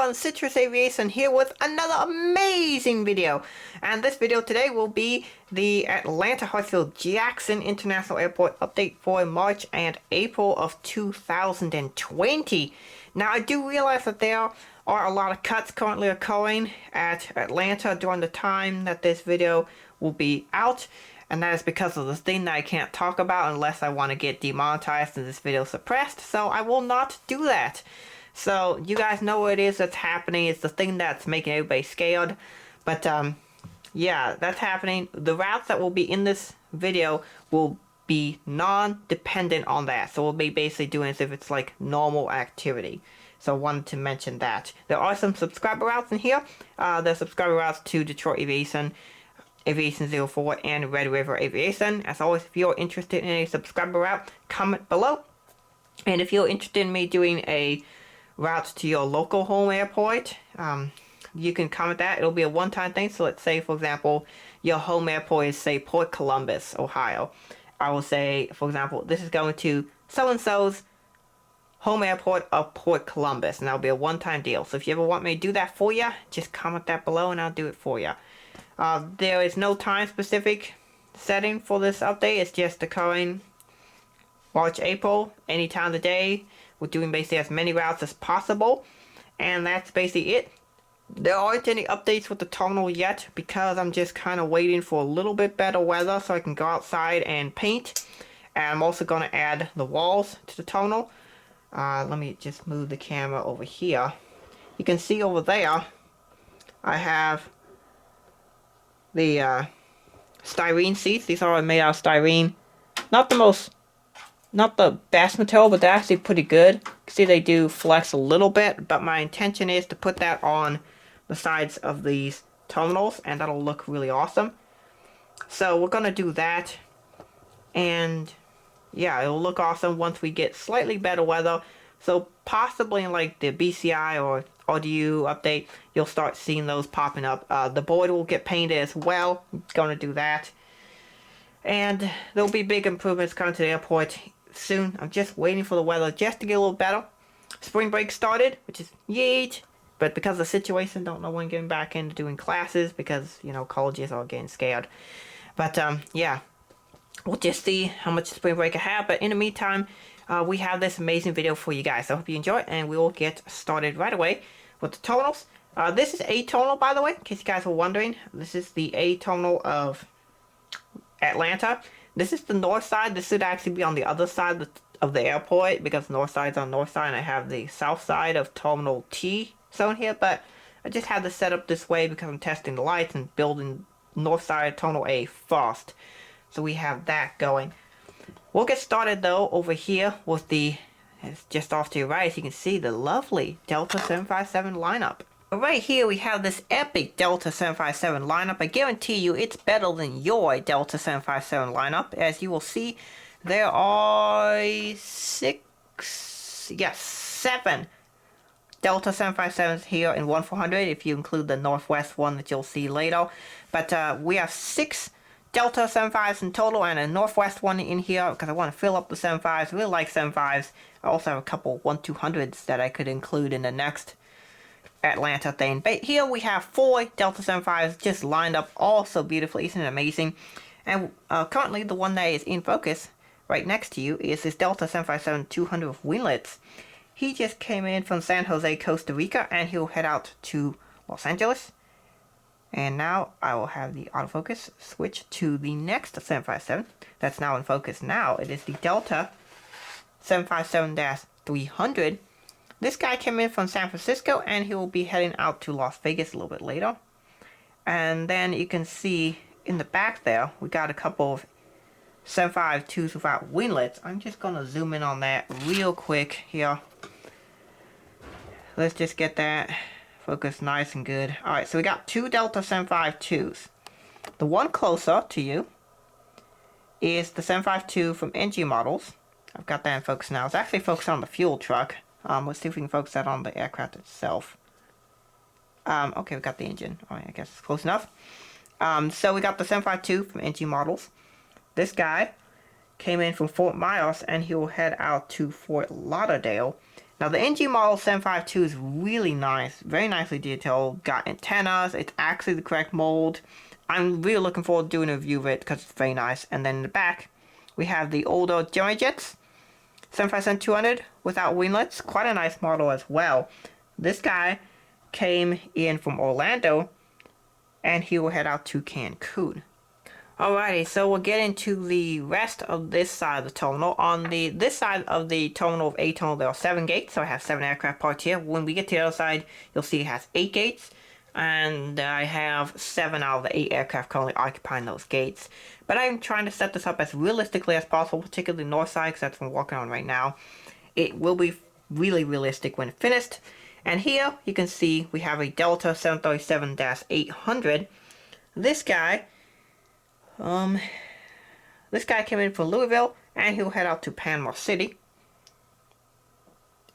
everyone, Citrus Aviation here with another amazing video. And this video today will be the Atlanta Hartsfield-Jackson International Airport update for March and April of 2020. Now I do realize that there are a lot of cuts currently occurring at Atlanta during the time that this video will be out. And that is because of the thing that I can't talk about unless I want to get demonetized and this video suppressed. So I will not do that. So you guys know what it is that's happening. It's the thing that's making everybody scared. But yeah, that's happening. The routes that will be in this video will be non-dependent on that. So we'll be basically doing as if it's like normal activity. So I wanted to mention that. There are some subscriber routes in here. There's subscriber routes to Detroit Aviation, Aviation 04, and Red River Aviation. As always, if you're interested in a subscriber route, comment below. And if you're interested in me doing a route to your local home airport, you can comment that. It'll be a one-time thing. So let's say, for example, your home airport is, say, Port Columbus, Ohio. I will say, for example, this is going to so-and-so's home airport of Port Columbus, and that'll be a one-time deal. So if you ever want me to do that for you, just comment that below and I'll do it for you. There is no time-specific setting for this update. It's just occurring March, April, any time of the day. We're doing basically as many routes as possible, and that's basically it. There aren't any updates with the terminal yet because I'm just kind of waiting for a little bit better weather so I can go outside and paint. And I'm also going to add the walls to the terminal. Let me just move the camera over here. You can see over there I have the styrene seats. These are made out of styrene. Not the best material, but they're actually pretty good. You can see they do flex a little bit, but my intention is to put that on the sides of these terminals, and that'll look really awesome. So we're gonna do that, and yeah, it'll look awesome once we get slightly better weather. So possibly in like the BCI or RDU update, you'll start seeing those popping up. The board will get painted as well. I'm gonna do that. And there'll be big improvements coming to the airport soon. I'm just waiting for the weather just to get a little better. Spring break started, which is yeet. But because of the situation, don't know when getting back into doing classes because, you know, colleges are getting scared. But yeah, we'll just see how much spring break I have. But in the meantime, we have this amazing video for you guys. So I hope you enjoy it, and we will get started right away with the terminals. This is A terminal, by the way, in case you guys were wondering. This is the A terminal of Atlanta. This is the north side. This should actually be on the other side of the airport because north side's on north side, and I have the south side of Terminal T zone here. But I just had this set up this way because I'm testing the lights and building north side of Terminal A first. So we have that going. We'll get started though over here with the, it's just off to your right, as you can see, the lovely Delta 757 lineup. Right here we have this epic Delta 757 lineup. I guarantee you it's better than your Delta 757 lineup. As you will see, there are 7 Delta 757s here in 1400 if you include the Northwest one that you'll see later. But we have 6 Delta 75s in total and a Northwest one in here because I want to fill up the 75s. I really like 75s. I also have a couple 1200s that I could include in the next Atlanta thing. But here we have 4 Delta 75s just lined up all so beautifully. Isn't it amazing? And currently the one that is in focus right next to you is this Delta 757-200 with winglets. He just came in from San Jose, Costa Rica, and he'll head out to Los Angeles. And now I will have the autofocus switch to the next 757 that's now in focus now. It is the Delta 757-300. This guy came in from San Francisco, and he will be heading out to Las Vegas a little bit later. And then you can see in the back there, we got a couple of 752s without winglets. I'm just going to zoom in on that real quick here. Let's just get that focused nice and good. Alright, so we got 2 Delta 752s. The one closer to you is the 752 from NG Models. I've got that in focus now. It's actually focused on the fuel truck. Let's see if we can focus that on the aircraft itself. Okay, we got the engine. Alright, I guess it's close enough. So we got the 752 from NG Models. This guy came in from Fort Myers, and he will head out to Fort Lauderdale. Now the NG model 752 is really nice, very nicely detailed, got antennas, it's actually the correct mold. I'm really looking forward to doing a review of it because it's very nice. And then in the back, we have the older Gemini Jets 757-200 without winglets, quite a nice model as well. This guy came in from Orlando, and he will head out to Cancun. Alrighty, so we'll get into the rest of this side of the terminal. On this side of the terminal of A terminal, there are 7 gates, so I have 7 aircraft parked here. When we get to the other side, you'll see it has 8 gates, and I have 7 out of the 8 aircraft currently occupying those gates. But I'm trying to set this up as realistically as possible, particularly the north side, because that's what I'm working on right now. It will be really realistic when finished. And here, you can see we have a Delta 737-800. This guy came in from Louisville, and he'll head out to Panama City.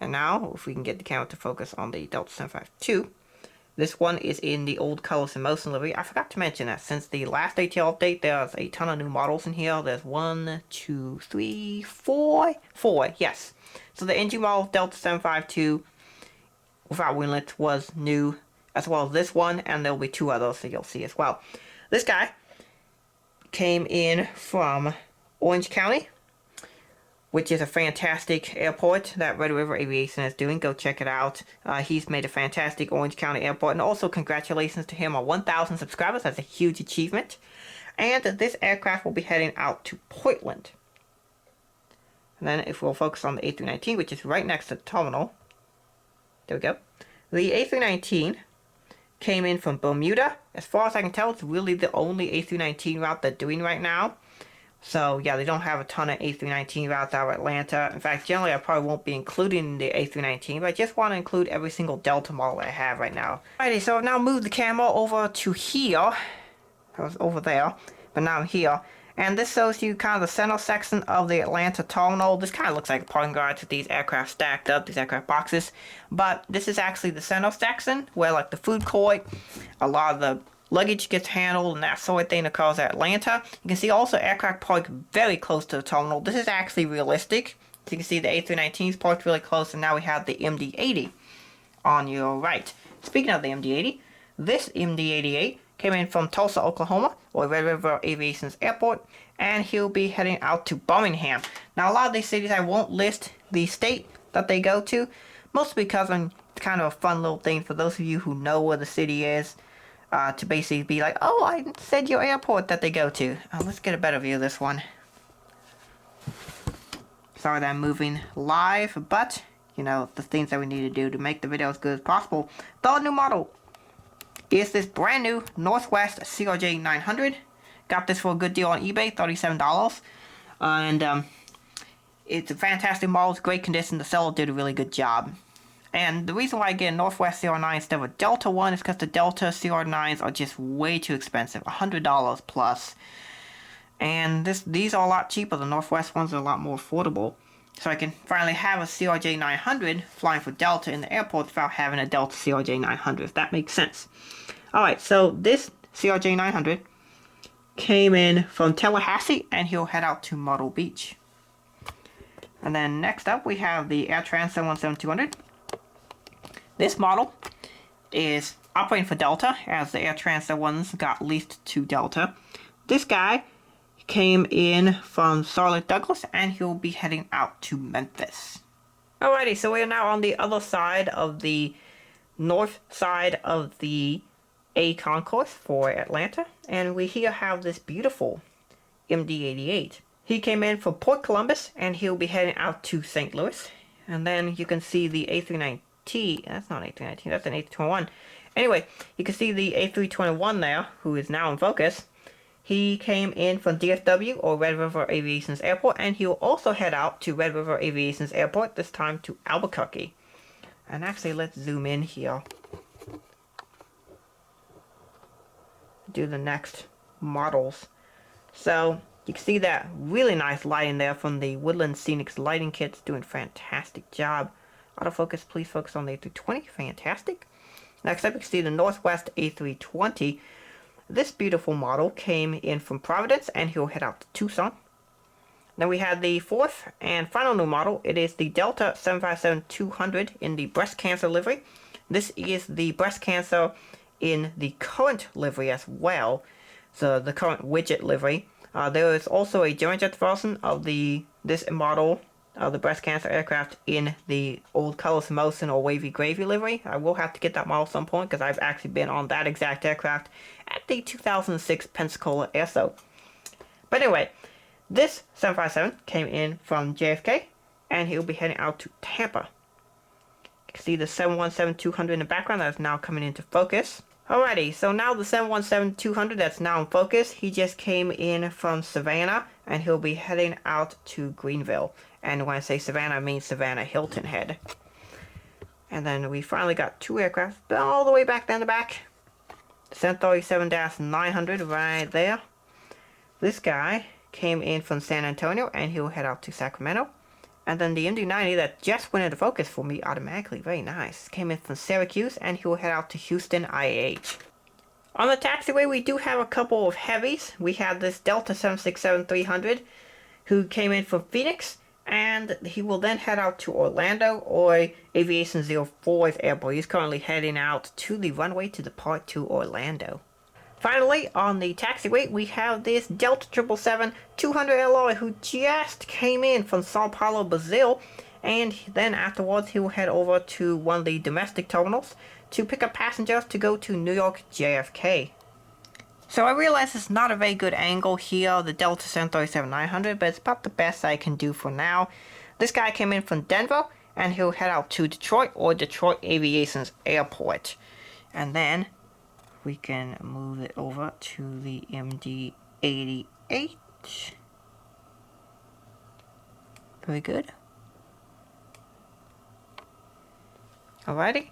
And now, if we can get the camera to focus on the Delta 752, this one is in the old colors and motion livery. I forgot to mention that since the last ATL update, there's a ton of new models in here. There's 1, 2, 3, 4, yes. So the NG model Delta 752 without winglets was new, as well as this one, and there'll be 2 others that you'll see as well. This guy came in from Orange County, which is a fantastic airport that Red River Aviation is doing. Go check it out. He's made a fantastic Orange County airport, and also congratulations to him on 1,000 subscribers. That's a huge achievement. And this aircraft will be heading out to Portland. And then if we'll focus on the A319, which is right next to the terminal. There we go. The A319 came in from Bermuda. As far as I can tell, it's really the only A319 route they're doing right now. So yeah, they don't have a ton of A319 routes out of Atlanta. In fact, generally I probably won't be including the A319, but I just want to include every single Delta model I have right now. Alrighty, so I've now moved the camera over to here. I was over there, but now I'm here. And this shows you kind of the center section of the Atlanta terminal. This kind of looks like a parking garage with these aircraft stacked up, these aircraft boxes. But this is actually the center section where like the food court, a lot of the luggage gets handled and that sort of thing occurs at Atlanta. You can see also aircraft parked very close to the terminal. This is actually realistic. So you can see the A319 is parked really close, and now we have the MD-80 on your right. Speaking of the MD-80, this MD-88 came in from Tulsa, Oklahoma, or Red River Aviation's airport, and he'll be heading out to Birmingham. Now, a lot of these cities I won't list the state that they go to, mostly because it's kind of a fun little thing for those of you who know where the city is, to basically be like, oh, I said your airport that they go to. Let's get a better view of this one. Sorry that I'm moving live, but, you know, the things that we need to do to make the video as good as possible. The new model is this brand new Northwest CRJ 900. Got this for a good deal on eBay, $37. And it's a fantastic model. It's great condition. The seller did a really good job. And the reason why I get a Northwest CR9 instead of a Delta one is because the Delta CR9s are just way too expensive, $100 plus. And these are a lot cheaper. The Northwest ones are a lot more affordable. So I can finally have a CRJ 900 flying for Delta in the airport without having a Delta CRJ 900, if that makes sense. Alright, so this CRJ 900 came in from Tallahassee, and he'll head out to Myrtle Beach. And then next up we have the AirTran 717-200. This model is operating for Delta, as the AirTran 717s got leased to Delta. This guy came in from Charlotte Douglas, and he'll be heading out to Memphis. Alrighty, so we are now on the other side of the north side of the A concourse for Atlanta, and we here have this beautiful MD-88. He came in from Port Columbus, and he'll be heading out to St. Louis. And then you can see the A319, that's not A319, that's an A321. Anyway, you can see the A321 there, who is now in focus. He came in from DFW, or Red River Aviation's airport, and he will also head out to Red River Aviation's airport, this time to Albuquerque. And actually, let's zoom in here. Do the next models. So, you can see that really nice lighting there from the Woodland Scenics lighting kits, doing a fantastic job. Autofocus, please focus on the A320, fantastic. Next up, you can see the Northwest A320. This beautiful model came in from Providence, and he'll head out to Tucson. Then we have the fourth and final new model. It is the Delta 757-200 in the breast cancer livery. This is the breast cancer in the current livery as well, so the current widget livery. There is also a Journeyjet version of this model of the breast cancer aircraft in the old colorless Mosin or wavy gravy livery. I will have to get that model at some point because I've actually been on that exact aircraft at the 2006 Pensacola Air Show. But anyway, this 757 came in from JFK, and he'll be heading out to Tampa. You can see the 717-200 in the background that is now coming into focus. Alrighty, so now the 717-200 that's now in focus, he just came in from Savannah, and he'll be heading out to Greenville. And when I say Savannah, I mean Savannah Hilton Head. And then we finally got two aircraft all the way back down the back. The 737-900 right there. This guy came in from San Antonio, and he'll head out to Sacramento. And then the MD-90 that just went into focus for me automatically, very nice, came in from Syracuse, and he'll head out to Houston IAH. On the taxiway, we do have a couple of heavies. We have this Delta 767-300, who came in from Phoenix, and he will then head out to Orlando or Aviation 04's airport. He's currently heading out to the runway to depart to Orlando. Finally, on the taxiway, we have this Delta 777-200 Eloy who just came in from Sao Paulo, Brazil, and then afterwards he will head over to one of the domestic terminals to pick up passengers to go to New York JFK. So I realize it's not a very good angle here, the Delta 737-900, but it's about the best I can do for now. This guy came in from Denver, and he'll head out to Detroit or Detroit Aviation's airport. And then we can move it over to the MD-88. Very good. Alrighty.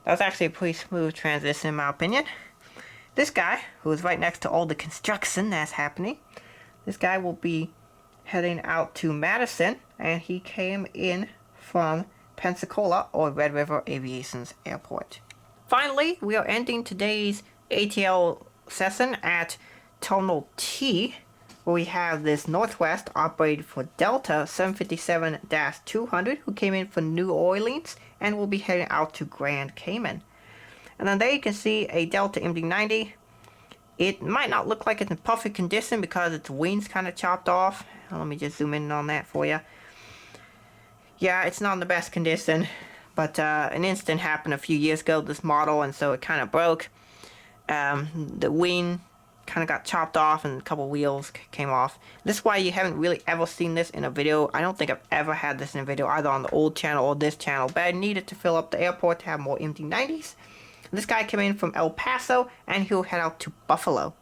That was actually a pretty smooth transition in my opinion. This guy, who is right next to all the construction that's happening, this guy will be heading out to Madison, and he came in from Pensacola or Red River Aviation's airport. Finally, we are ending today's ATL session at Terminal T, where we have this Northwest operated for Delta 757-200, who came in from New Orleans and will be heading out to Grand Cayman. And then there you can see a Delta MD-90. It might not look like it's in perfect condition because its wings kind of chopped off. Let me just zoom in on that for you. Yeah, it's not in the best condition. But an incident happened a few years ago with this model, and so it kind of broke. The wing kind of got chopped off, and a couple wheels came off. This is why you haven't really ever seen this in a video. I don't think I've ever had this in a video, either on the old channel or this channel. But I needed to fill up the airport to have more MD-90s. This guy came in from El Paso, and he'll head out to Buffalo.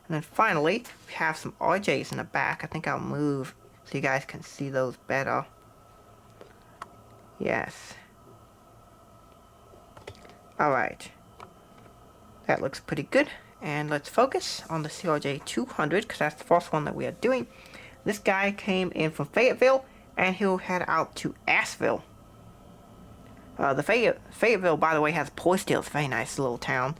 And then finally, we have some RJs in the back. I think I'll move so you guys can see those better. Yes. Alright, that looks pretty good, and let's focus on the CRJ-200 because that's the first one that we are doing. This guy came in from Fayetteville, and he'll head out to Asheville. The Fayetteville, by the way, has Portsdale. It's a very nice little town.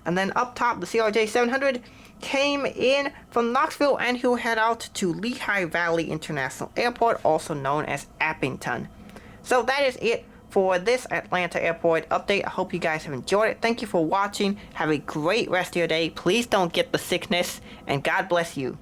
And then up top, the CRJ-700 came in from Knoxville, and he'll head out to Lehigh Valley International Airport, also known as Appington. So that is it for this Atlanta Airport update. I hope you guys have enjoyed it. Thank you for watching. Have a great rest of your day. Please don't get the sickness, and God bless you.